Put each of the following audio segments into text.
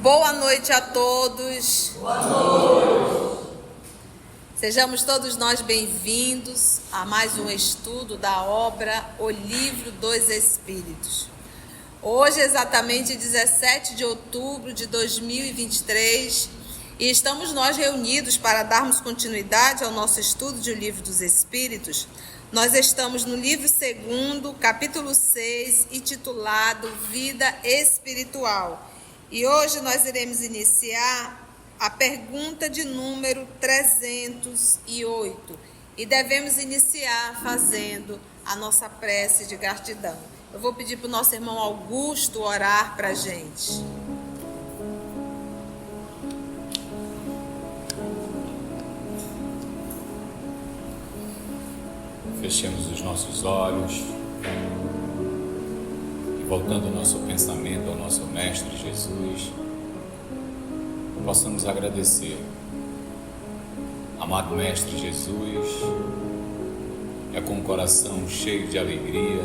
Boa noite a todos. Boa noite. Sejamos todos nós bem-vindos a mais um estudo da obra O Livro dos Espíritos. Hoje, exatamente 17 de outubro de 2023, e estamos nós reunidos para darmos continuidade ao nosso estudo de O Livro dos Espíritos. Nós estamos no livro 2º, capítulo 6, intitulado Vida Espiritual. E hoje nós iremos iniciar a pergunta de número 308. E devemos iniciar fazendo a nossa prece de gratidão. Eu vou pedir para o nosso irmão Augusto orar para a gente. Fechemos os nossos olhos e, voltando o nosso pensamento ao nosso Mestre Jesus, possamos agradecer. Amado Mestre Jesus, é com o coração cheio de alegria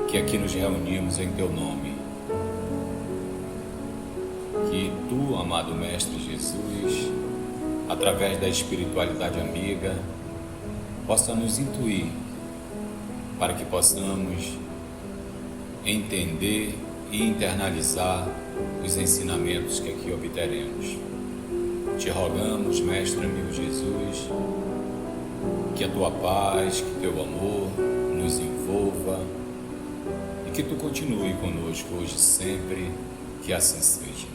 que aqui nos reunimos em Teu nome. Que Tu, amado Mestre Jesus, através da espiritualidade amiga, possa nos intuir para que possamos entender e internalizar os ensinamentos que aqui obteremos. Te rogamos, Mestre amigo Jesus, que a Tua paz, que Teu amor nos envolva e que Tu continue conosco hoje e sempre, que assim seja.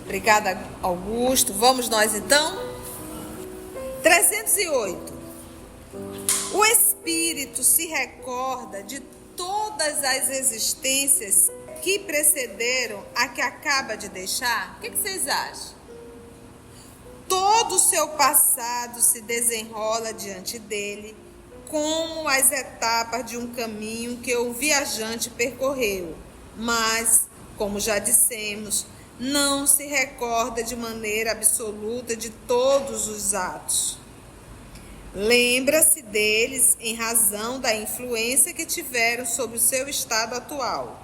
Obrigada, Augusto. Vamos nós então? 308. O espírito se recorda de todas as existências que precederam a que acaba de deixar? O que vocês acham? Todo o seu passado se desenrola diante dele, como as etapas de um caminho que o viajante percorreu, mas, como já dissemos, não se recorda de maneira absoluta de todos os atos. Lembra-se deles em razão da influência que tiveram sobre o seu estado atual.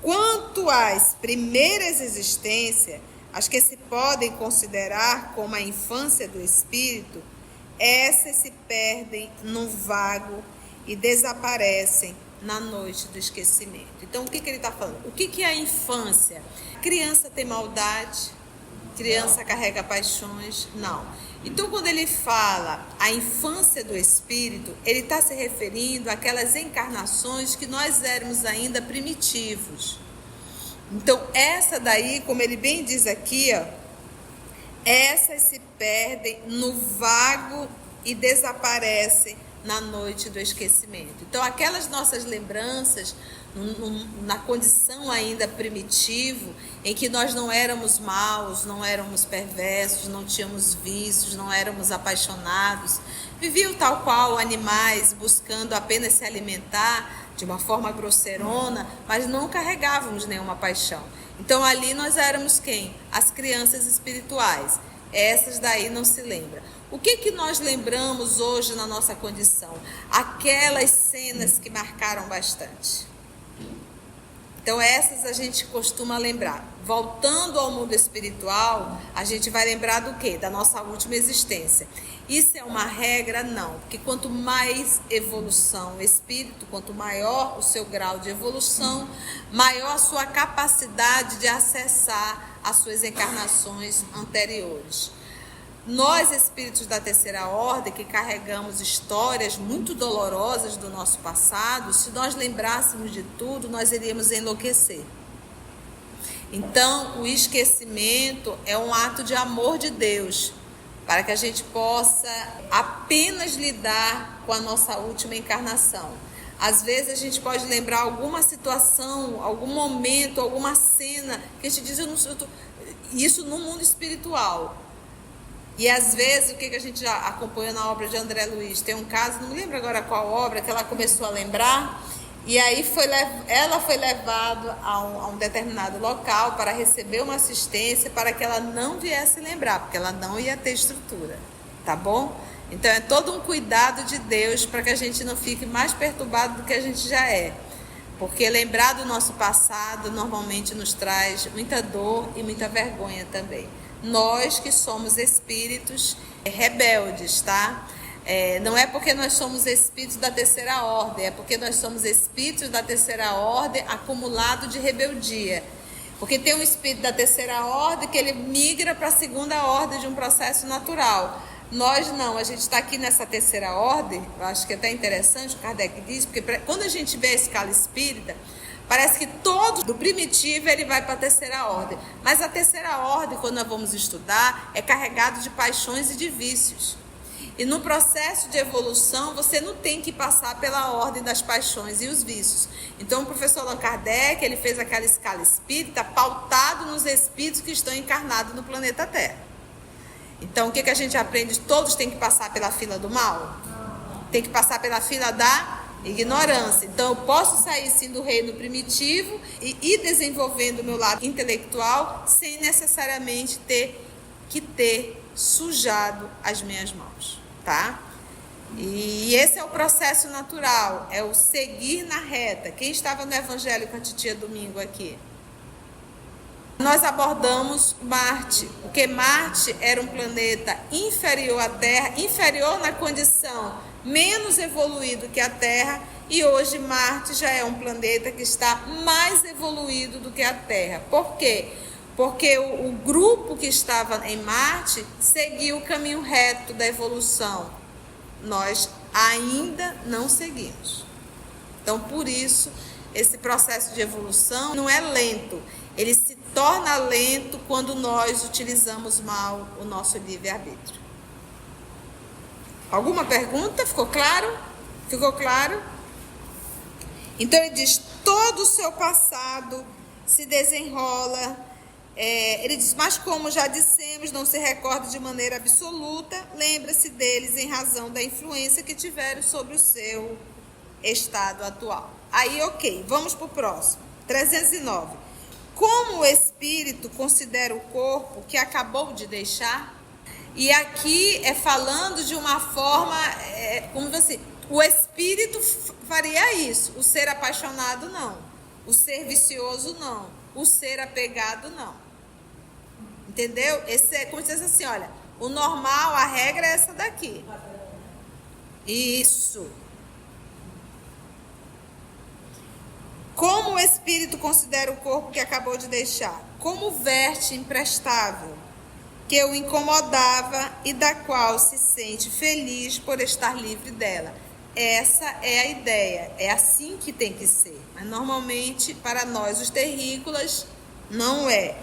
Quanto às primeiras existências, as que se podem considerar como a infância do espírito, essas se perdem no vago e desaparecem na noite do esquecimento. Então, o que ele está falando? O que é a infância? Criança tem maldade? Criança carrega paixões? Não. Então, quando ele fala a infância do espírito, ele está se referindo àquelas encarnações que nós éramos ainda primitivos. Então, essa daí, como ele bem diz aqui, essas se perdem no vago e desaparecem na noite do esquecimento. Então, aquelas nossas lembranças, na condição ainda primitivo, em que nós não éramos maus, não éramos perversos, não tínhamos vícios, não éramos apaixonados, viviam tal qual animais, buscando apenas se alimentar de uma forma grosseirona, mas não carregávamos nenhuma paixão. Então, ali nós éramos quem? As crianças espirituais. Essas daí não se lembram. O que nós lembramos hoje na nossa condição? Aquelas cenas que marcaram bastante. Então, essas a gente costuma lembrar. Voltando ao mundo espiritual, a gente vai lembrar do quê? Da nossa última existência. Isso é uma regra? Não. Porque quanto mais evolução o espírito, quanto maior o seu grau de evolução, maior a sua capacidade de acessar as suas encarnações anteriores. Nós, espíritos da terceira ordem, que carregamos histórias muito dolorosas do nosso passado, se nós lembrássemos de tudo, nós iríamos enlouquecer. Então, o esquecimento é um ato de amor de Deus, para que a gente possa apenas lidar com a nossa última encarnação. Às vezes a gente pode lembrar alguma situação, algum momento, alguma cena, que a gente diz, isso no mundo espiritual. E às vezes, o que a gente já acompanhou na obra de André Luiz, tem um caso, não me lembro agora qual obra, que ela começou a lembrar, e aí ela foi levada a um determinado local para receber uma assistência, para que ela não viesse lembrar, porque ela não ia ter estrutura, tá bom? Então é todo um cuidado de Deus para que a gente não fique mais perturbado do que a gente já é. Porque lembrar do nosso passado normalmente nos traz muita dor e muita vergonha também. Nós que somos espíritos rebeldes, tá? Não é porque nós somos espíritos da terceira ordem, é porque nós somos espíritos da terceira ordem acumulado de rebeldia. Porque tem um espírito da terceira ordem que ele migra para a segunda ordem de um processo natural. Nós não, a gente está aqui nessa terceira ordem. Eu acho que é até interessante o Kardec diz, porque quando a gente vê a escala espírita, parece que todo do primitivo ele vai para a terceira ordem. Mas a terceira ordem, quando nós vamos estudar, é carregado de paixões e de vícios. E no processo de evolução, você não tem que passar pela ordem das paixões e os vícios. Então, o professor Allan Kardec, ele fez aquela escala espírita pautado nos espíritos que estão encarnados no planeta Terra. Então, o que a gente aprende? Todos têm que passar pela fila do mal? Tem que passar pela fila da ignorância. Então, eu posso sair sim do reino primitivo e ir desenvolvendo o meu lado intelectual sem necessariamente ter sujado as minhas mãos, tá? E esse é o processo natural, é o seguir na reta. Quem estava no Evangelho com a titia domingo aqui? Nós abordamos Marte, porque Marte era um planeta inferior à Terra, inferior na condição, menos evoluído que a Terra, e hoje Marte já é um planeta que está mais evoluído do que a Terra. Por quê? Porque o grupo que estava em Marte seguiu o caminho reto da evolução. Nós ainda não seguimos. Então, por isso, esse processo de evolução não é lento. Ele se torna lento quando nós utilizamos mal o nosso livre-arbítrio. Alguma pergunta? Ficou claro? Ficou claro? Então ele diz, todo o seu passado se desenrola. Ele diz, mas como já dissemos, não se recorda de maneira absoluta, lembra-se deles em razão da influência que tiveram sobre o seu estado atual. Aí, ok, vamos para o próximo. 309. Como o espírito considera o corpo que acabou de deixar? E aqui é falando de uma forma, como assim, o espírito faria isso, o ser apaixonado não, o ser vicioso não, o ser apegado não. Entendeu? Esse é como se diz assim, olha, o normal, a regra é essa daqui. Isso. Como o espírito considera o corpo que acabou de deixar? Como verte imprestável, que o incomodava e da qual se sente feliz por estar livre dela. Essa é a ideia, é assim que tem que ser. Mas normalmente, para nós, os terrícolas, não é.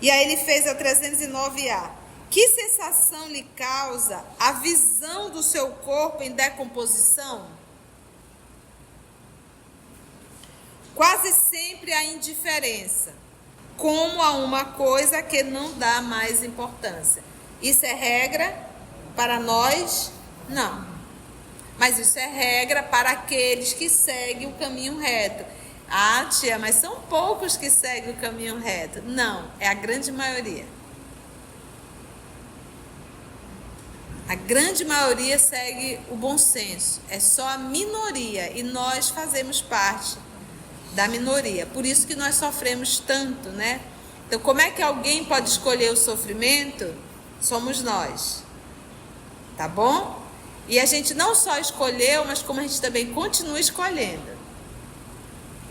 E aí ele fez a 309A. Que sensação lhe causa a visão do seu corpo em decomposição? Quase sempre a indiferença, como a uma coisa que não dá mais importância. Isso é regra para nós? Não. Mas isso é regra para aqueles que seguem o caminho reto. Ah, tia, mas são poucos que seguem o caminho reto. Não, é a grande maioria. A grande maioria segue o bom senso. É só a minoria e nós fazemos parte da minoria. Por isso que nós sofremos tanto, né? Então, como é que alguém pode escolher o sofrimento? Somos nós. Tá bom? E a gente não só escolheu, mas como a gente também continua escolhendo.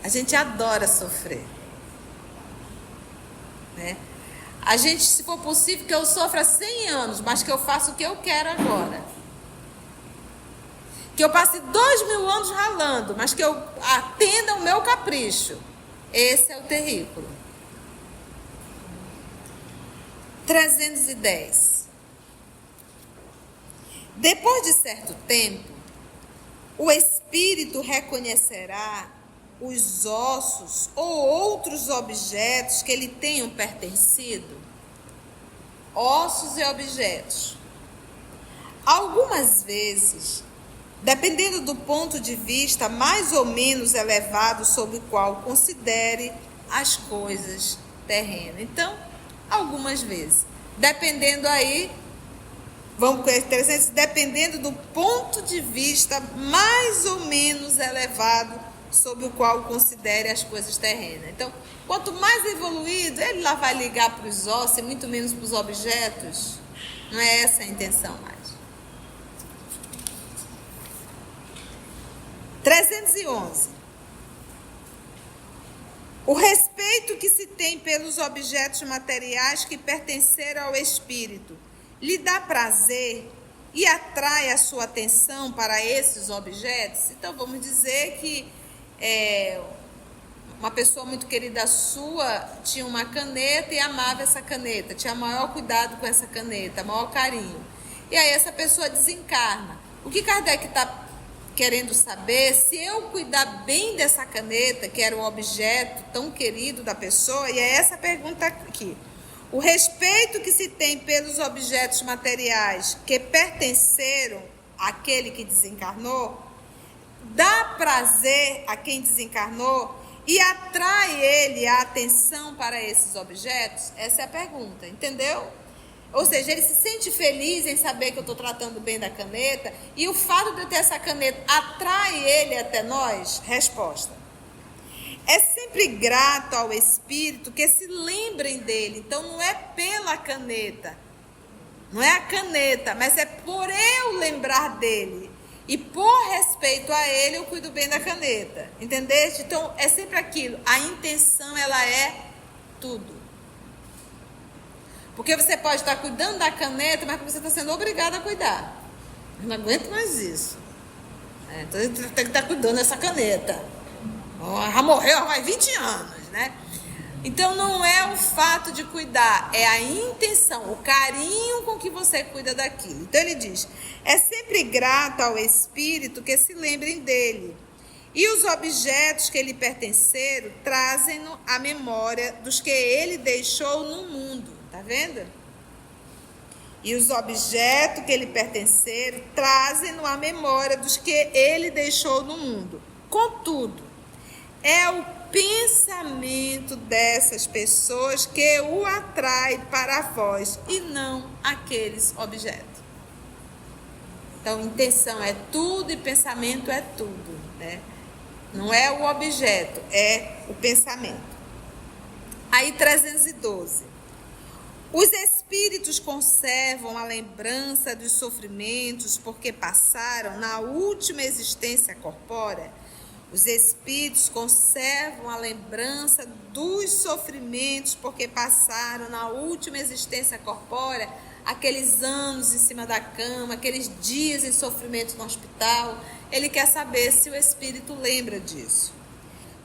A gente adora sofrer. Né? A gente, se for possível, que eu sofra 100 anos, mas que eu faça o que eu quero agora. Que eu passe 2000 anos ralando, mas que eu atenda o meu capricho. Esse é o terrículo. 310. Depois de certo tempo, o espírito reconhecerá os ossos ou outros objetos que lhe tenham pertencido. Ossos e objetos. Algumas vezes, dependendo do ponto de vista mais ou menos elevado sobre o qual considere as coisas terrenas. Então, algumas vezes, dependendo aí, vamos para 300, dependendo do ponto de vista mais ou menos elevado sob o qual considere as coisas terrenas. Então, quanto mais evoluído, ele lá vai ligar para os ossos e muito menos para os objetos. Não é essa a intenção mais. 311. O respeito que se tem pelos objetos materiais que pertenceram ao espírito lhe dá prazer e atrai a sua atenção para esses objetos? Então, vamos dizer que uma pessoa muito querida sua tinha uma caneta e amava essa caneta, tinha maior cuidado com essa caneta, maior carinho. E aí essa pessoa desencarna. O que Kardec está querendo saber, se eu cuidar bem dessa caneta, que era um objeto tão querido da pessoa, e é essa pergunta aqui. O respeito que se tem pelos objetos materiais que pertenceram àquele que desencarnou, dá prazer a quem desencarnou e atrai ele a atenção para esses objetos? Essa é a pergunta, entendeu? Ou seja, ele se sente feliz em saber que eu estou tratando bem da caneta, e o fato de eu ter essa caneta atrai ele até nós? Resposta. É sempre grato ao espírito que se lembrem dele. Então não é pela caneta, não é a caneta, mas é por eu lembrar dele. E por respeito a ele, eu cuido bem da caneta. Entendeste? Então é sempre aquilo. A intenção, ela é tudo. Porque você pode estar cuidando da caneta, mas você está sendo obrigado a cuidar. Eu não aguento mais isso. Então você tem que estar cuidando dessa caneta. Já morreu há 20 anos, né? Então não é o fato de cuidar, é a intenção, o carinho com que você cuida daquilo. Então ele diz, é sempre grato ao espírito que se lembrem dele. E os objetos que lhe pertenceram trazem-no à memória dos que ele deixou no mundo. Tá vendo? E os objetos que lhe pertenceram trazem-no à memória dos que ele deixou no mundo. Contudo, é o pensamento dessas pessoas que o atrai para vós e não aqueles objetos. Então, intenção é tudo e pensamento é tudo, né? Não é o objeto, é o pensamento. Aí 312. Os espíritos conservam a lembrança dos sofrimentos porque passaram na última existência corpórea. Os espíritos conservam a lembrança dos sofrimentos porque passaram na última existência corpórea, aqueles anos em cima da cama, aqueles dias em sofrimento no hospital. Ele quer saber se o espírito lembra disso.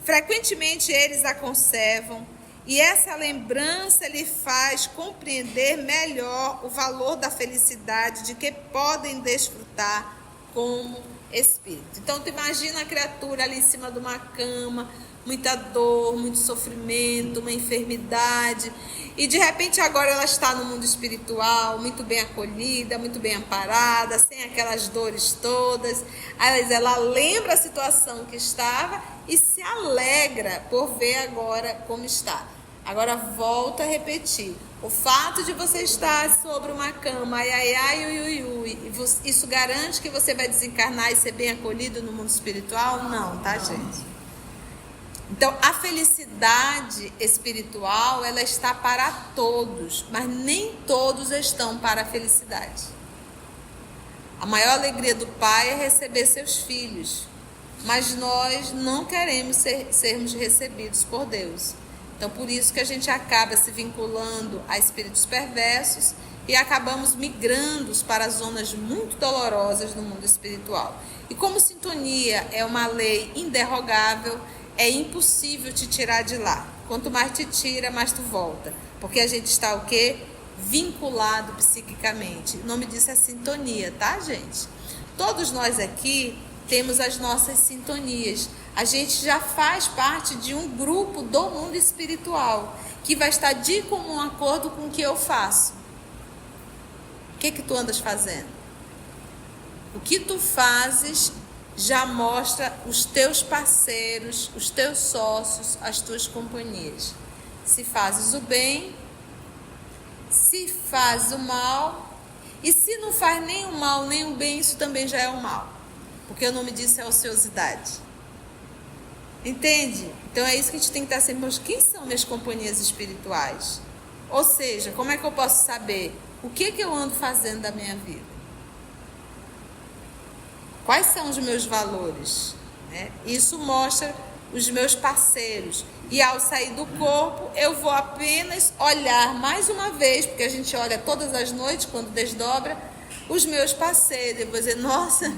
Frequentemente eles a conservam, e essa lembrança lhe faz compreender melhor o valor da felicidade de que podem desfrutar como espírito. Então, tu imagina a criatura ali em cima de uma cama, muita dor, muito sofrimento, uma enfermidade, e de repente agora ela está no mundo espiritual, muito bem acolhida, muito bem amparada, sem aquelas dores todas. Aí ela lembra a situação que estava e se alegra por ver agora como está. Agora volta a repetir. O fato de você estar sobre uma cama, isso garante que você vai desencarnar e ser bem acolhido no mundo espiritual? Não, tá, gente? Então, a felicidade espiritual, ela está para todos, mas nem todos estão para a felicidade. A maior alegria do pai é receber seus filhos, mas nós não queremos sermos recebidos por Deus. Então, por isso que a gente acaba se vinculando a espíritos perversos e acabamos migrando para zonas muito dolorosas no mundo espiritual. E como sintonia é uma lei inderrogável, é impossível te tirar de lá. Quanto mais te tira, mais tu volta. Porque a gente está o quê? Vinculado psiquicamente. O nome disso é sintonia, tá, gente? Todos nós aqui temos as nossas sintonias. A gente já faz parte de um grupo do mundo espiritual, que vai estar de comum acordo com o que eu faço. O que tu andas fazendo? O que tu fazes já mostra os teus parceiros, os teus sócios, as tuas companhias. Se fazes o bem, se faz o mal, e se não faz nem o mal nem o bem, isso também já é o mal. Porque o nome disso é ociosidade. Entende? Então é isso que a gente tem que estar sempre. Mas quem são minhas companhias espirituais? Ou seja, como é que eu posso saber o que eu ando fazendo da minha vida? Quais são os meus valores? Né? Isso mostra os meus parceiros. E ao sair do corpo, eu vou apenas olhar mais uma vez, porque a gente olha todas as noites, quando desdobra, os meus parceiros. Eu vou dizer, nossa,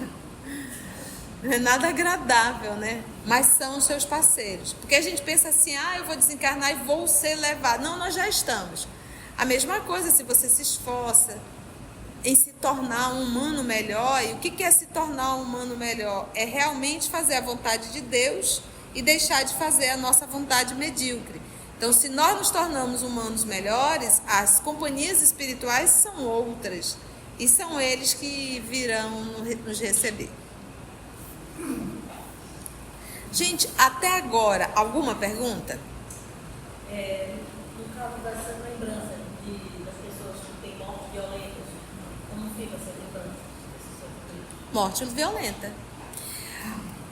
não é nada agradável, né? Mas são os seus parceiros. Porque a gente pensa assim, eu vou desencarnar e vou ser levado. Não, nós já estamos. A mesma coisa se você se esforça em se tornar um humano melhor. E o que é se tornar um humano melhor? É realmente fazer a vontade de Deus e deixar de fazer a nossa vontade medíocre. Então, se nós nos tornamos humanos melhores, as companhias espirituais são outras. E são eles que virão nos receber. Gente, até agora, alguma pergunta? No caso dessa lembrança das pessoas que têm morte violenta, como fica essa lembrança? Morte violenta.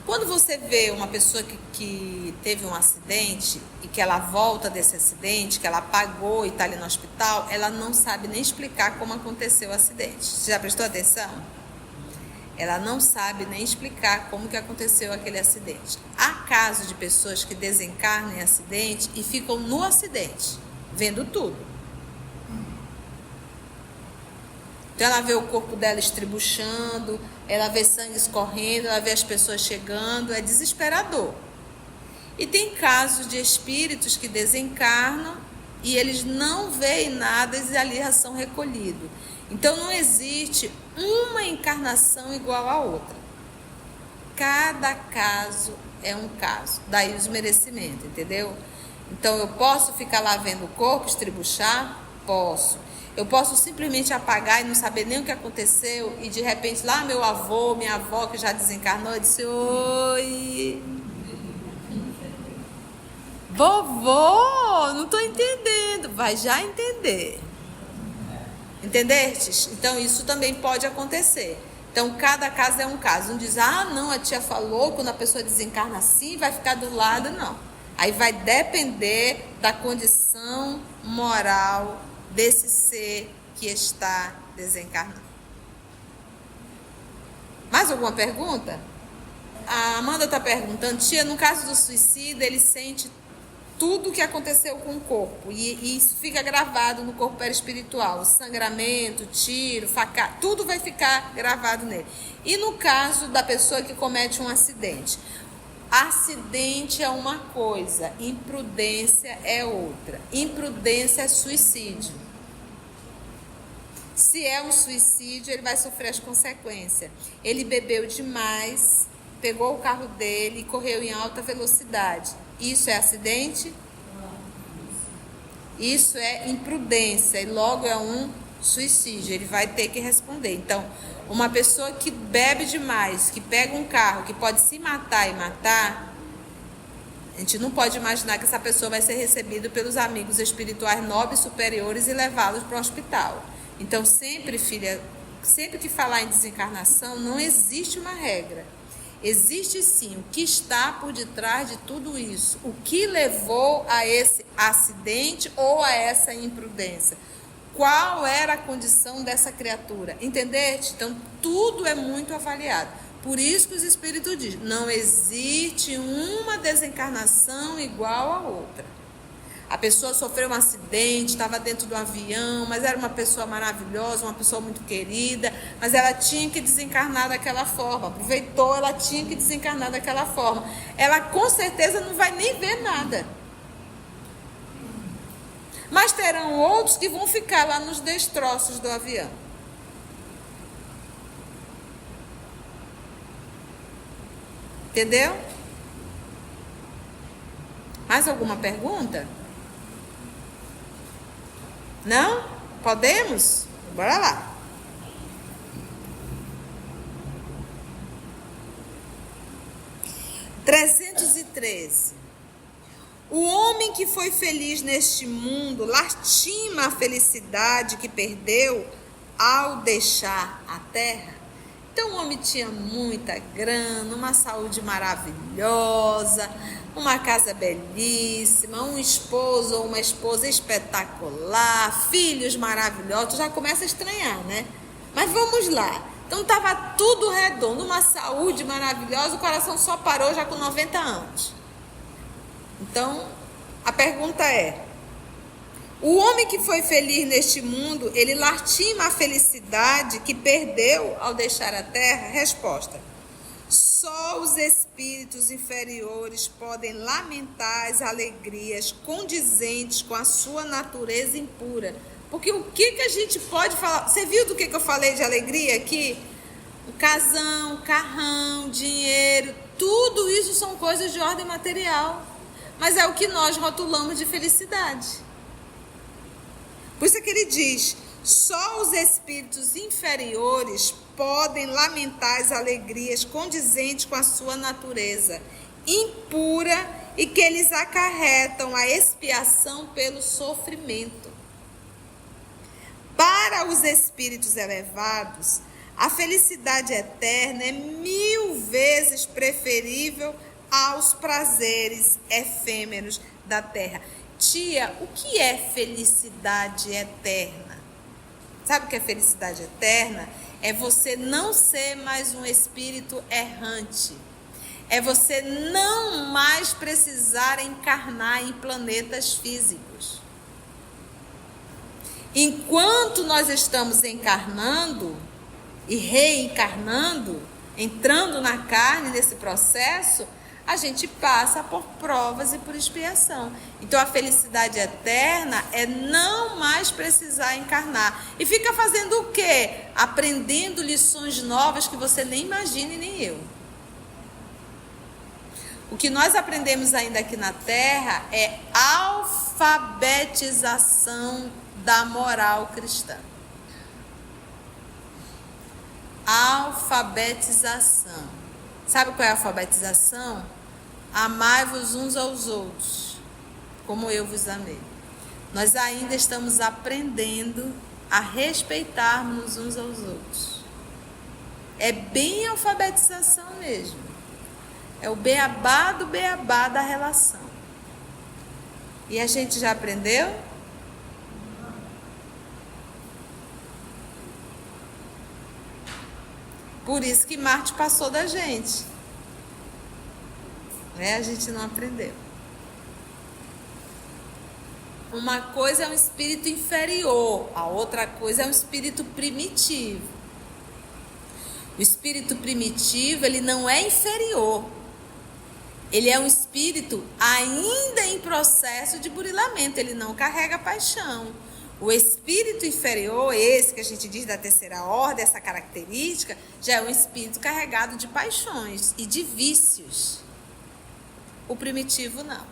Quando você vê uma pessoa que teve um acidente e que ela volta desse acidente, que ela apagou e está ali no hospital, ela não sabe nem explicar como aconteceu o acidente. Você já prestou atenção? Ela não sabe nem explicar como que aconteceu aquele acidente. Há casos de pessoas que desencarnam em acidente e ficam no acidente, vendo tudo. Então ela vê o corpo dela estribuchando, ela vê sangue escorrendo, ela vê as pessoas chegando, é desesperador. E tem casos de espíritos que desencarnam e eles não veem nada e ali já são recolhidos. Então não existe uma encarnação igual à outra. Cada caso é um caso. Daí os merecimentos, entendeu? Então eu posso ficar lá vendo o corpo estribuchar? Posso. Eu posso simplesmente apagar e não saber nem o que aconteceu e de repente lá meu avô, minha avó que já desencarnou, eu disse, oi, vovô, não estou entendendo. Vai já entender. Entendestes? Então isso também pode acontecer. Então cada caso é um caso. Não diz, não, a tia falou, quando a pessoa desencarna assim, vai ficar do lado, não. Aí vai depender da condição moral desse ser que está desencarnando. Mais alguma pergunta? A Amanda está perguntando, tia, no caso do suicídio, ele sente tudo o que aconteceu com o corpo e isso fica gravado no corpo perispiritual, sangramento, tiro, facada, tudo vai ficar gravado nele. E no caso da pessoa que comete um acidente, acidente é uma coisa, imprudência é outra. Imprudência é suicídio. Se é um suicídio, ele vai sofrer as consequências. Ele bebeu demais, pegou o carro dele e correu em alta velocidade. Isso é acidente? Isso é imprudência e logo é um suicídio. Ele vai ter que responder. Então, uma pessoa que bebe demais, que pega um carro, que pode se matar e matar, a gente não pode imaginar que essa pessoa vai ser recebida pelos amigos espirituais nobres superiores e levá-los para o hospital. Então, sempre, filha, sempre que falar em desencarnação, não existe uma regra. Existe sim o que está por detrás de tudo isso. O que levou a esse acidente ou a essa imprudência? Qual era a condição dessa criatura? Entendeste? Então, tudo é muito avaliado. Por isso que os espíritos dizem, não existe uma desencarnação igual a outra. A pessoa sofreu um acidente, estava dentro do avião, mas era uma pessoa maravilhosa, uma pessoa muito querida, mas ela tinha que desencarnar daquela forma. Aproveitou, ela tinha que desencarnar daquela forma. Ela com certeza não vai nem ver nada. Mas terão outros que vão ficar lá nos destroços do avião. Entendeu? Mais alguma pergunta? Não? Podemos? Bora lá. (313) O homem que foi feliz neste mundo lastima a felicidade que perdeu ao deixar a terra. Então o homem tinha muita grana, uma saúde maravilhosa, uma casa belíssima, um esposo ou uma esposa espetacular, filhos maravilhosos. Já começa a estranhar, né? Mas vamos lá. Então estava tudo redondo, uma saúde maravilhosa, o coração só parou já com 90 anos. Então a pergunta é: o homem que foi feliz neste mundo, ele lastima a felicidade que perdeu ao deixar a terra? Resposta: só os espíritos inferiores podem lamentar as alegrias condizentes com a sua natureza impura. Porque o que a gente pode falar? Você viu do que eu falei de alegria aqui? O casão, o carrão, dinheiro, tudo isso são coisas de ordem material. Mas é o que nós rotulamos de felicidade. Por isso é que ele diz: só os espíritos inferiores podem lamentar as alegrias condizentes com a sua natureza impura e que eles acarretam a expiação pelo sofrimento. Para os espíritos elevados, a felicidade eterna é 1000 vezes preferível aos prazeres efêmeros da terra. Tia, o que é felicidade eterna? Sabe o que é felicidade eterna? É você não ser mais um espírito errante. É você não mais precisar encarnar em planetas físicos. Enquanto nós estamos encarnando e reencarnando, entrando na carne nesse processo, a gente passa por provas e por expiação. Então a felicidade eterna é não mais precisar encarnar. E fica fazendo o quê? Aprendendo lições novas que você nem imagina e nem eu. O que nós aprendemos ainda aqui na Terra é alfabetização da moral cristã. Alfabetização. Sabe qual é a alfabetização? Amai-vos uns aos outros, como eu vos amei. Nós ainda estamos aprendendo a respeitarmos uns aos outros. É bem alfabetização mesmo. É o beabá do beabá da relação. E a gente já aprendeu? Por isso que Marte passou da gente. A gente não aprendeu. Uma coisa é um espírito inferior, a outra coisa é um espírito primitivo. O espírito primitivo, ele não é inferior. Ele é um espírito ainda em processo de burilamento, ele não carrega paixão. O espírito inferior, esse que a gente diz da terceira ordem, essa característica, já é um espírito carregado de paixões e de vícios. O primitivo não.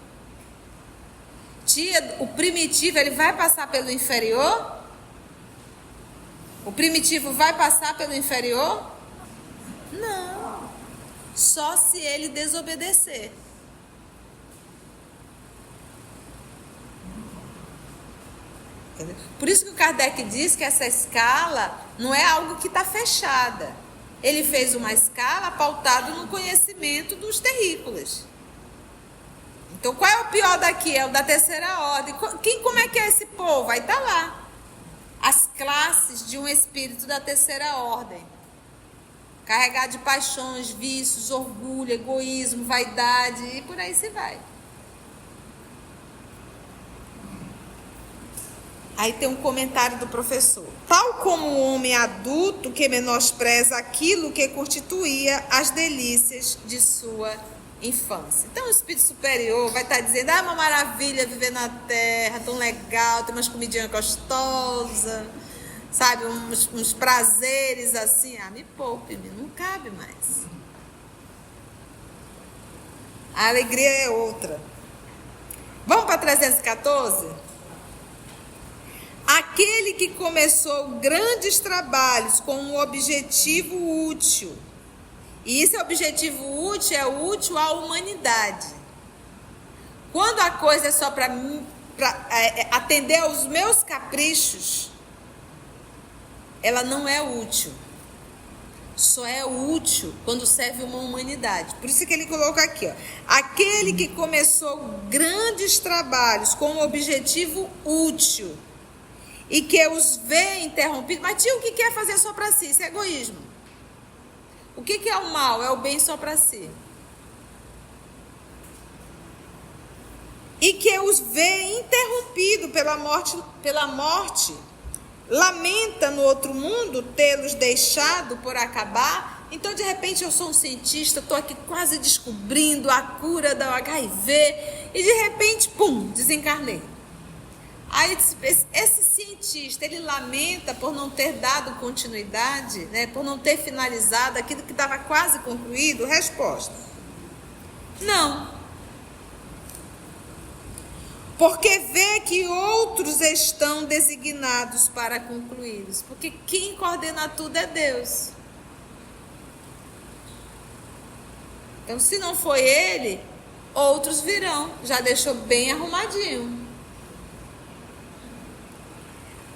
Tia, o primitivo, ele vai passar pelo inferior? O primitivo vai passar pelo inferior? Não. Só se ele desobedecer. Por isso que o Kardec diz que essa escala não é algo que está fechada. Ele fez uma escala pautada no conhecimento dos terrícolas. Então, qual é o pior daqui? É o da terceira ordem. Como é que é esse povo? Aí está lá. As classes de um espírito da terceira ordem. Carregado de paixões, vícios, orgulho, egoísmo, vaidade e por aí se vai. Aí tem um comentário do professor. Tal como o homem adulto que menospreza aquilo que constituía as delícias de sua infância. Então o espírito superior vai estar dizendo: uma maravilha viver na terra, tão legal, tem umas comidinhas gostosas, sabe, uns prazeres assim. Me poupe, não cabe mais. A alegria é outra. Vamos para 314? Aquele que começou grandes trabalhos com um objetivo útil, e esse objetivo útil é útil à humanidade. Quando a coisa é só para atender aos meus caprichos, ela não é útil. só é útil quando serve uma humanidade. Por isso que ele coloca aqui, ó, aquele que começou grandes trabalhos com um objetivo útil e que os vê interrompidos. Mas tio, o que quer fazer só para si? Isso é egoísmo. O que é o mal? É o bem só para si. E que os vê interrompido pela morte, lamenta no outro mundo tê-los deixado por acabar. Então, de repente, eu sou um cientista, estou aqui quase descobrindo a cura do HIV e, de repente, pum, desencarnei. Aí, esse cientista, ele lamenta por não ter dado continuidade, né, por não ter finalizado aquilo que estava quase concluído? Resposta: não. Porque vê que outros estão designados para concluí-los. Porque quem coordena tudo é Deus. Então, se não foi ele, outros virão. Já deixou bem arrumadinho.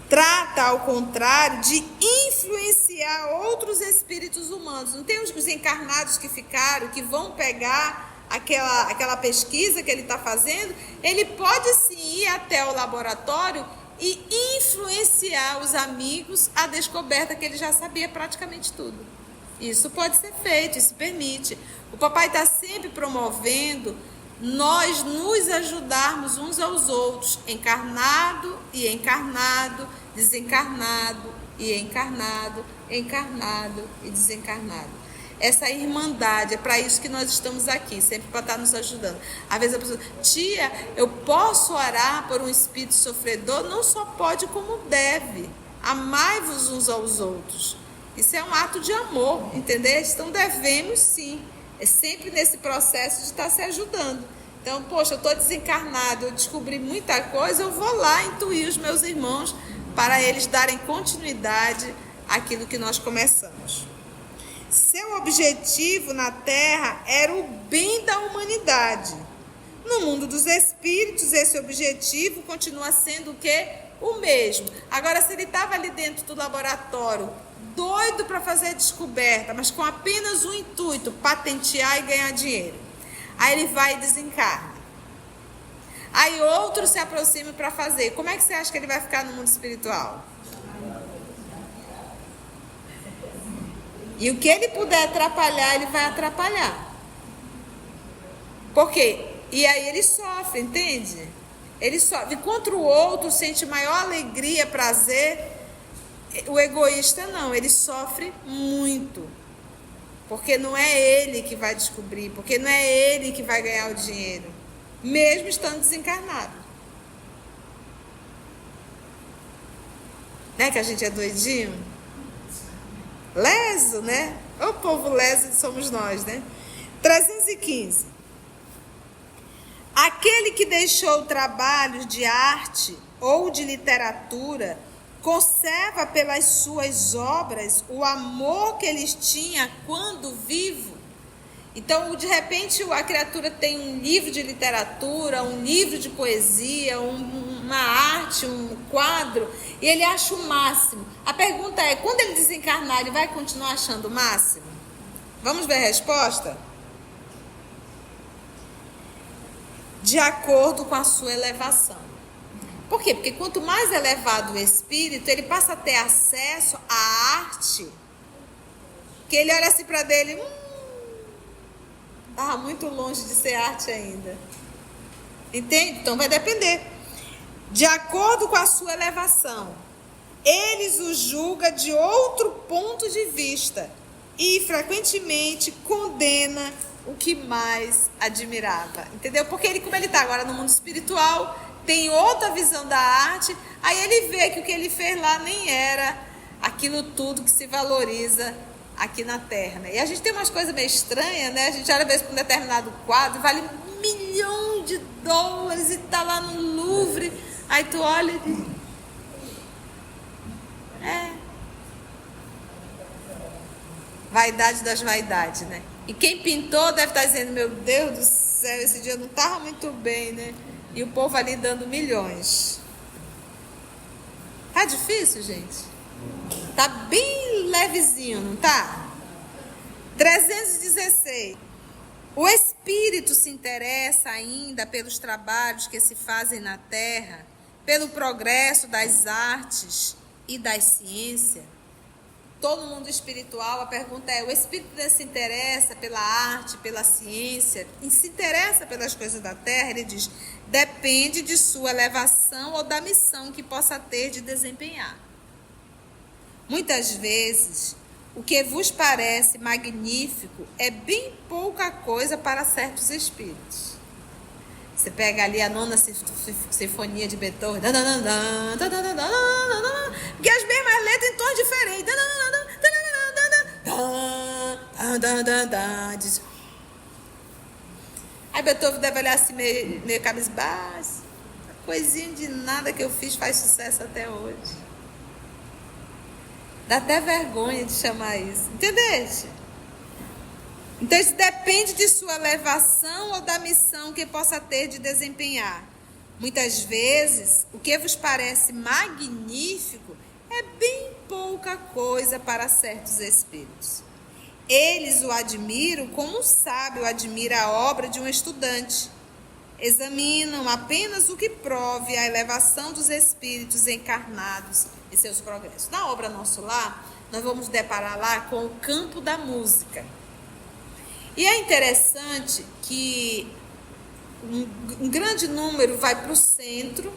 Trata, ao contrário, de influenciar outros espíritos humanos. Não tem os encarnados que ficaram, que vão pegar aquela pesquisa que ele está fazendo. Ele pode sim ir até o laboratório e influenciar os amigos à descoberta que ele já sabia praticamente tudo. Isso pode ser feito, isso permite. O papai está sempre promovendo nós nos ajudarmos uns aos outros, encarnado e encarnado, desencarnado e encarnado, encarnado e desencarnado. Essa irmandade, é para isso que nós estamos aqui, sempre para estar nos ajudando. Às vezes a pessoa, tia, eu posso orar por um espírito sofredor? Não só pode, como deve. Amai-vos uns aos outros. Isso é um ato de amor, entendeu? Então devemos sim. É sempre nesse processo de estar se ajudando. Então, poxa, eu estou desencarnado, eu descobri muita coisa, eu vou lá intuir os meus irmãos para eles darem continuidade àquilo que nós começamos. Seu objetivo na Terra era o bem da humanidade. No mundo dos espíritos, esse objetivo continua sendo o quê? O mesmo. Agora, se ele estava ali dentro do laboratório, doido para fazer a descoberta, mas com apenas um intuito, patentear e ganhar dinheiro, aí ele vai e desencarna. Aí outro se aproxima para fazer. Como é que você acha que ele vai ficar no mundo espiritual? E o que ele puder atrapalhar, ele vai atrapalhar. Por quê? E aí ele sofre, entende? Ele sofre. Contra o outro, sente maior alegria, prazer. O egoísta não, ele sofre muito. Porque não é ele que vai descobrir, porque não é ele que vai ganhar o dinheiro, mesmo estando desencarnado. Né que a gente é doidinho? Leso, né? O povo leso somos nós, né? 315. Aquele que deixou trabalhos de arte ou de literatura conserva pelas suas obras o amor que eles tinham quando vivo. Então, de repente, a criatura tem um livro de literatura, um livro de poesia, uma arte, um quadro, e ele acha o máximo. A pergunta é, quando ele desencarnar, ele vai continuar achando o máximo? Vamos ver a resposta? De acordo com a sua elevação. Por quê? Porque quanto mais elevado o espírito, ele passa a ter acesso à arte, que ele olha assim para dele, estava muito longe de ser arte ainda. Entende? Então vai depender. De acordo com a sua elevação, eles o julga de outro ponto de vista e frequentemente condena o que mais admirava. Entendeu? Porque ele, como ele está agora no mundo espiritual, tem outra visão da arte, aí ele vê que o que ele fez lá nem era aquilo tudo que se valoriza aqui na Terra, né? E a gente tem umas coisas meio estranhas, né? A gente olha às vezes para um determinado quadro, vale $1 milhão e tá lá no Louvre, aí tu olha e diz, vaidade das vaidades, né? E quem pintou deve estar dizendo, meu Deus do céu, esse dia não estava muito bem, né? E o povo ali dando milhões. Tá difícil, gente? Tá bem levezinho, não tá? 316. O Espírito se interessa ainda pelos trabalhos que se fazem na terra, pelo progresso das artes e das ciências. Todo mundo espiritual, a pergunta é, o Espírito se interessa pela arte, pela ciência, e se interessa pelas coisas da terra? Ele diz, depende de sua elevação ou da missão que possa ter de desempenhar. Muitas vezes, o que vos parece magnífico é bem pouca coisa para certos espíritos. Você pega ali a nona sinfonia de Beethoven, que as mesmas letras em tons diferentes. Aí Beethoven deve olhar assim meio cabisbaixo. Coisinha de nada que eu fiz faz sucesso até hoje. Dá até vergonha de chamar isso. Entendeste? Então isso depende de sua elevação ou da missão que possa ter de desempenhar. Muitas vezes, o que vos parece magnífico é bem pouca coisa para certos espíritos. Eles o admiram como um sábio admira a obra de um estudante. Examinam apenas o que prove a elevação dos espíritos encarnados e seus progressos. Na obra Nosso Lar, nós vamos deparar lá com o campo da música. E é interessante que um grande número vai para o centro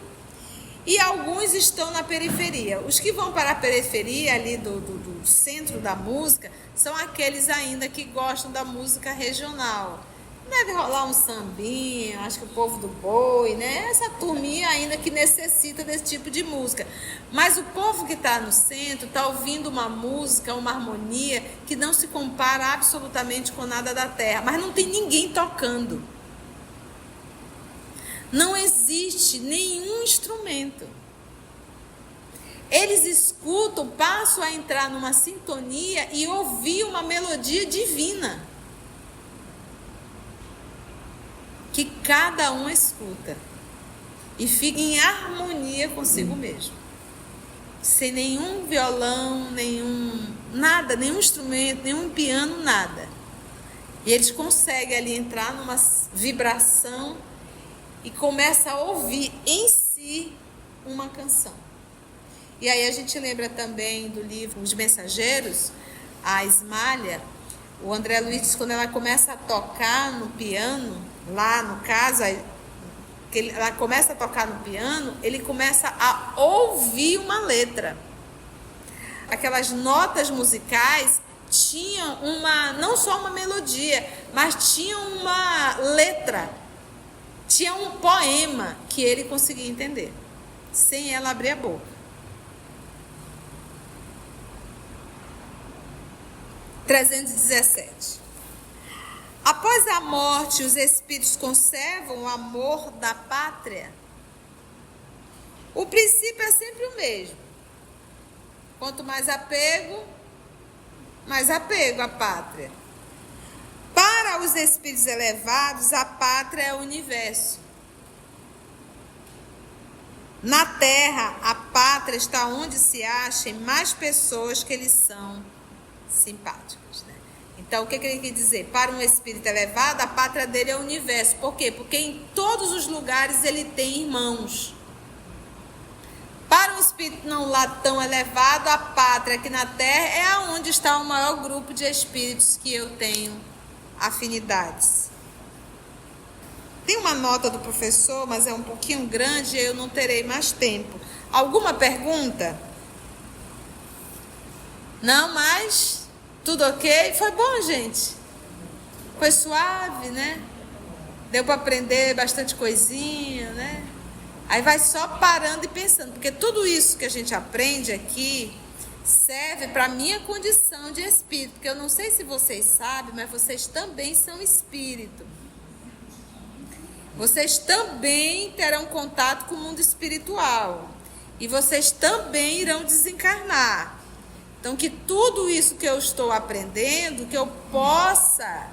e alguns estão na periferia. Os que vão para a periferia ali do centro da música são aqueles ainda que gostam da música regional. Deve rolar um sambinha, acho que o povo do boi, né? Essa turminha ainda que necessita desse tipo de música. Mas o povo que está no centro está ouvindo uma música, uma harmonia que não se compara absolutamente com nada da terra. Mas não tem ninguém tocando. Não existe nenhum instrumento. Eles escutam, passam a entrar numa sintonia e ouvir uma melodia divina. Que cada um escuta e fica em harmonia consigo mesmo, sem nenhum violão, nada, nenhum instrumento, nenhum piano, nada. E eles conseguem ali entrar numa vibração e começa a ouvir em si uma canção. E aí a gente lembra também do livro Os Mensageiros, a Ismália, o André Luiz, quando ela começa a tocar no piano, lá no caso, ela começa a tocar no piano, ele começa a ouvir uma letra. Aquelas notas musicais tinham não só uma melodia, mas tinham uma letra, tinha um poema que ele conseguia entender, sem ela abrir a boca. 317. Após a morte, os espíritos conservam o amor da pátria? O princípio é sempre o mesmo. Quanto mais apego à pátria. Para os espíritos elevados, a pátria é o universo. Na terra, a pátria está onde se achem mais pessoas que lhes são simpáticas, né? Então, o que ele quer dizer? Para um espírito elevado, a pátria dele é o universo. Por quê? Porque em todos os lugares ele tem irmãos. Para um espírito não lá tão elevado, a pátria aqui na terra é aonde está o maior grupo de espíritos que eu tenho afinidades. Tem uma nota do professor, mas é um pouquinho grande e eu não terei mais tempo. Alguma pergunta? Não, mas tudo ok? Foi bom, gente? Foi suave, né? Deu para aprender bastante coisinha, né? Aí vai só parando e pensando, porque tudo isso que a gente aprende aqui serve para a minha condição de espírito, porque eu não sei se vocês sabem, mas vocês também são espírito. Vocês também terão contato com o mundo espiritual. E vocês também irão desencarnar. Então, que tudo isso que eu estou aprendendo, que eu possa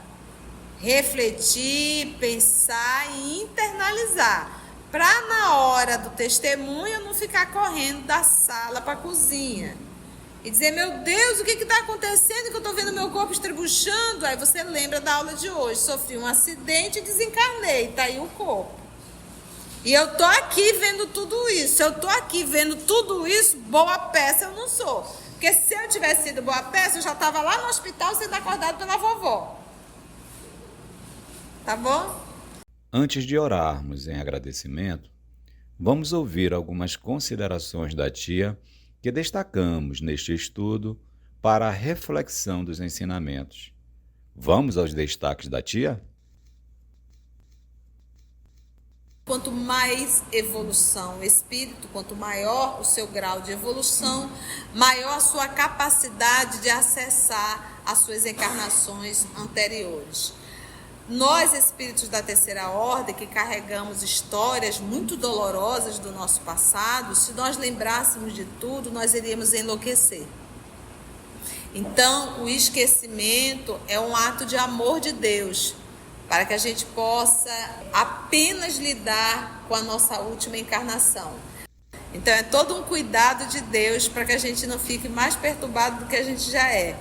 refletir, pensar e internalizar. Para na hora do testemunho eu não ficar correndo da sala para a cozinha. e dizer, meu Deus, o que está acontecendo que eu estou vendo meu corpo estribuchando? Aí você lembra da aula de hoje, sofri um acidente e desencarnei, está aí o corpo. E eu estou aqui vendo tudo isso. Se eu estou aqui vendo tudo isso, boa peça eu não sou. Porque se eu tivesse sido boa peça, eu já estava lá no hospital sendo acordado pela vovó. Tá bom? Antes de orarmos em agradecimento, vamos ouvir algumas considerações da tia que destacamos neste estudo para a reflexão dos ensinamentos. Vamos aos destaques da tia? Quanto mais evolução o espírito, quanto maior o seu grau de evolução, maior a sua capacidade de acessar as suas encarnações anteriores. Nós, espíritos da terceira ordem, que carregamos histórias muito dolorosas do nosso passado, se nós lembrássemos de tudo, nós iríamos enlouquecer. Então, o esquecimento é um ato de amor de Deus, para que a gente possa apenas lidar com a nossa última encarnação. Então, é todo um cuidado de Deus para que a gente não fique mais perturbado do que a gente já é.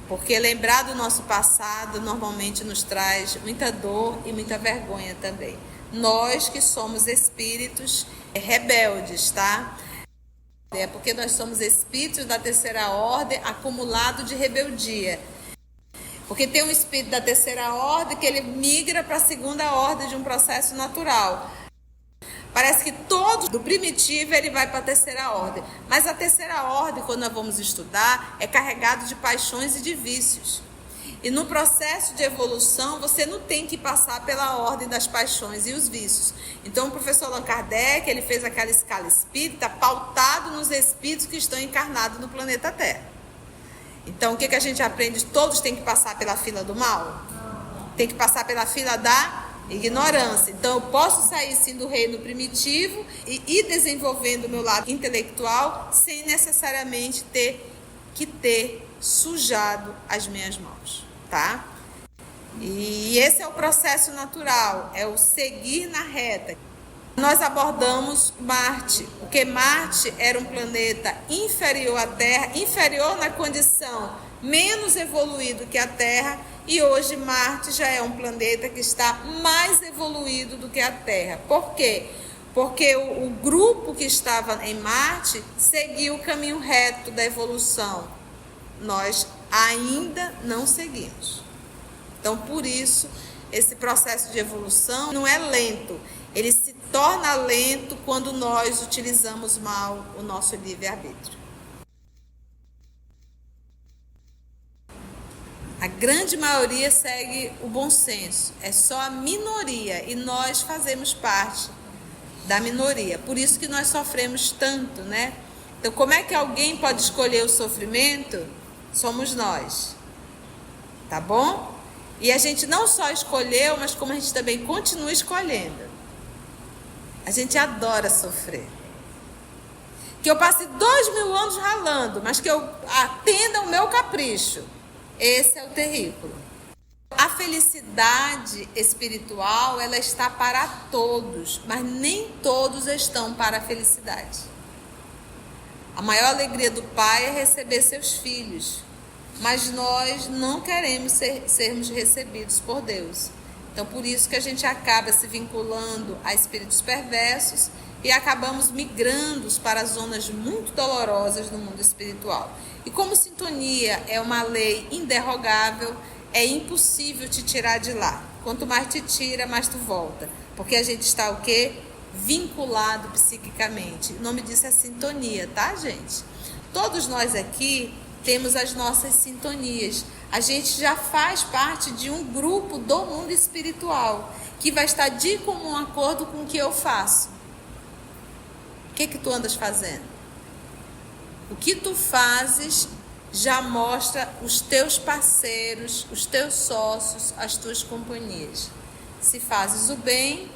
Porque lembrar do nosso passado normalmente nos traz muita dor e muita vergonha também. Nós que somos espíritos rebeldes, tá? É porque nós somos espíritos da terceira ordem acumulado de rebeldia. Porque tem um espírito da terceira ordem que ele migra para a segunda ordem de um processo natural. Parece que todo do primitivo ele vai para a terceira ordem. Mas a terceira ordem, quando nós vamos estudar, é carregado de paixões e de vícios. E no processo de evolução, você não tem que passar pela ordem das paixões e os vícios. Então, o professor Allan Kardec, ele fez aquela escala espírita pautado nos espíritos que estão encarnados no planeta Terra. Então, o que a gente aprende? Todos têm que passar pela fila do mal? Tem que passar pela fila da ignorância. Então, eu posso sair sim do reino primitivo e ir desenvolvendo o meu lado intelectual sem necessariamente ter sujado as minhas mãos, tá? E esse é o processo natural, é o seguir na reta. Nós abordamos Marte, porque Marte era um planeta inferior à Terra, inferior na condição, menos evoluído que a Terra, e hoje Marte já é um planeta que está mais evoluído do que a Terra. Por quê? Porque o grupo que estava em Marte seguiu o caminho reto da evolução. Nós ainda não seguimos. Então, por isso, esse processo de evolução não é lento. Ele se torna lento quando nós utilizamos mal o nosso livre-arbítrio. A grande maioria segue o bom senso, é só a minoria e nós fazemos parte da minoria. Por isso que nós sofremos tanto, né? Então, como é que alguém pode escolher o sofrimento? Somos nós, tá bom? E a gente não só escolheu, mas como a gente também continua escolhendo. A gente adora sofrer. Que eu passe 2000 anos ralando, mas que eu atenda o meu capricho. Esse é o terrículo. A felicidade espiritual, ela está para todos, mas nem todos estão para a felicidade. A maior alegria do pai é receber seus filhos, mas nós não queremos sermos recebidos por Deus. Então, por isso que a gente acaba se vinculando a espíritos perversos e acabamos migrando para zonas muito dolorosas no mundo espiritual. E como sintonia é uma lei inderrogável, é impossível te tirar de lá. Quanto mais te tira, mais tu volta. Porque a gente está o quê? Vinculado psiquicamente. O nome disso é sintonia, tá, gente? Todos nós aqui temos as nossas sintonias. A gente já faz parte de um grupo do mundo espiritual que vai estar de comum acordo com o que eu faço. O que tu andas fazendo? O que tu fazes já mostra os teus parceiros, os teus sócios, as tuas companhias. Se fazes o bem,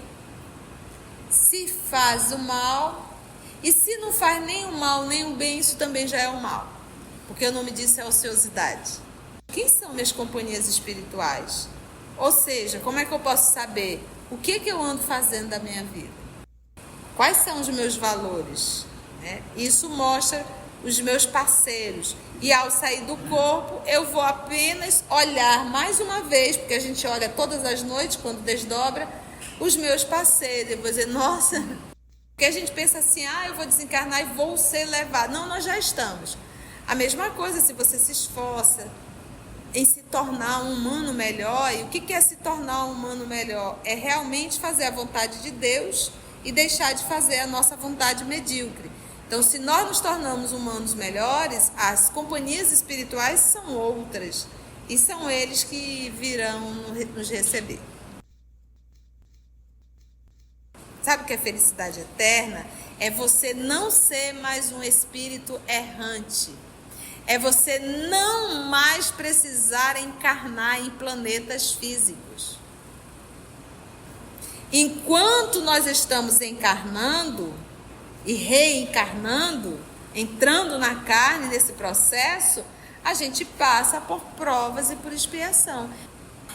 se fazes o mal, e se não faz nem o mal nem o bem, isso também já é o mal. Porque o nome disso é ociosidade. Quem são minhas companhias espirituais? Ou seja, como é que eu posso saber o que eu ando fazendo da minha vida? Quais são os meus valores? Isso mostra os meus parceiros. E ao sair do corpo, eu vou apenas olhar mais uma vez, porque a gente olha todas as noites, quando desdobra, os meus parceiros. Eu vou dizer, nossa, porque a gente pensa assim, eu vou desencarnar e vou ser levado. Não, nós já estamos. A mesma coisa, se você se esforça em se tornar um humano melhor. E o que é se tornar um humano melhor? É realmente fazer a vontade de Deus e deixar de fazer a nossa vontade medíocre. Então, se nós nos tornamos humanos melhores, as companhias espirituais são outras. E são eles que virão nos receber. Sabe o que é felicidade eterna? É você não ser mais um espírito errante. É você não mais precisar encarnar em planetas físicos. Enquanto nós estamos encarnando e reencarnando, entrando na carne nesse processo, a gente passa por provas e por expiação.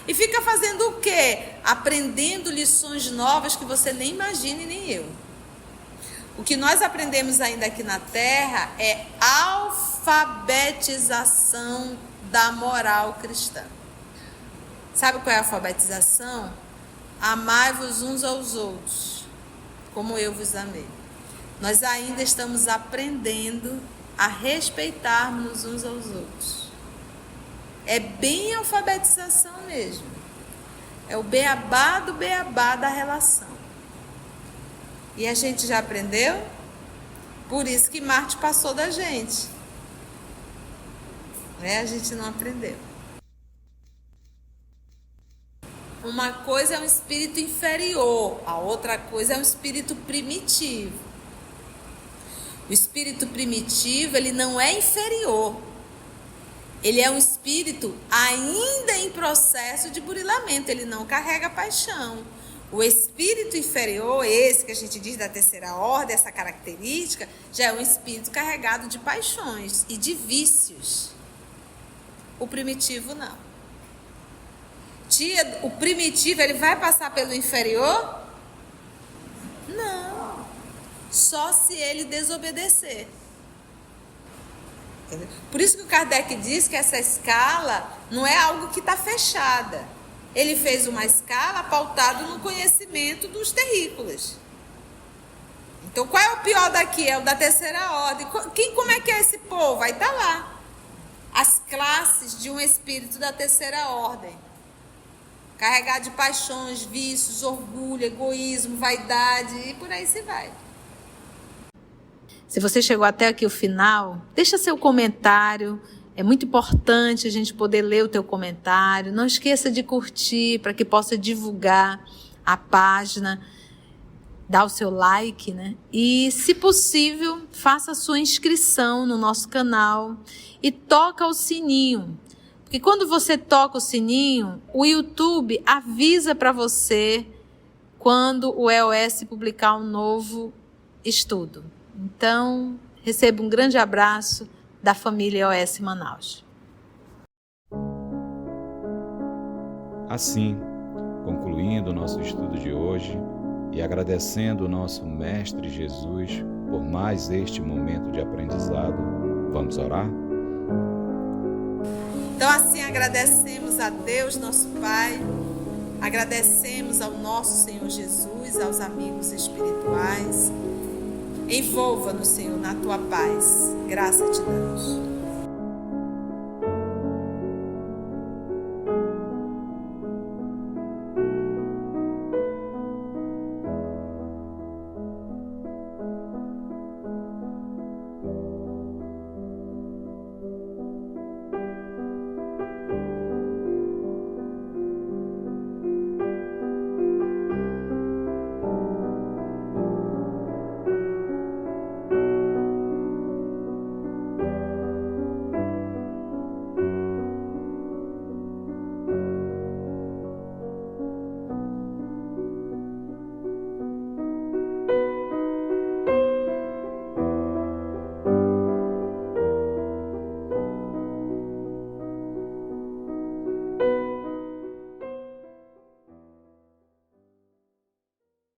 E fica fazendo o quê? Aprendendo lições novas que você nem imagina e nem eu. O que nós aprendemos ainda aqui na Terra é alfabetização da moral cristã. Sabe qual é a alfabetização? Amai-vos uns aos outros, como eu vos amei. Nós ainda estamos aprendendo a respeitarmos uns aos outros. É bem alfabetização mesmo. É o beabá do beabá da relação. E a gente já aprendeu? Por isso que Marte passou da gente. A gente não aprendeu. Uma coisa é um espírito inferior, a outra coisa é um espírito primitivo. O espírito primitivo, ele não é inferior. Ele é um espírito ainda em processo de burilamento, ele não carrega paixão. O espírito inferior, esse que a gente diz da terceira ordem, essa característica, já é um espírito carregado de paixões e de vícios. O primitivo não. Tia, o primitivo, ele vai passar pelo inferior? Não. Só se ele desobedecer. Por isso que o Kardec diz que essa escala não é algo que está fechada. Ele fez uma escala pautada no conhecimento dos terrícolas. Então, qual é o pior daqui? É o da terceira ordem. Como é que é esse povo? Aí está lá. As classes de um espírito da terceira ordem. Carregado de paixões, vícios, orgulho, egoísmo, vaidade e por aí se vai. Se você chegou até aqui o final, deixa seu comentário. É muito importante a gente poder ler o teu comentário. Não esqueça de curtir para que possa divulgar a página. Dá o seu like, né? E, se possível, faça a sua inscrição no nosso canal e toca o sininho. Porque quando você toca o sininho, o YouTube avisa para você quando o EOS publicar um novo estudo. Então, receba um grande abraço da família EOS Manaus. Assim, concluindo o nosso estudo de hoje e agradecendo o nosso Mestre Jesus por mais este momento de aprendizado, vamos orar? Então, assim, agradecemos a Deus, nosso Pai, agradecemos ao nosso Senhor Jesus, aos amigos espirituais. Envolva-nos, Senhor, na tua paz. Graça te damos.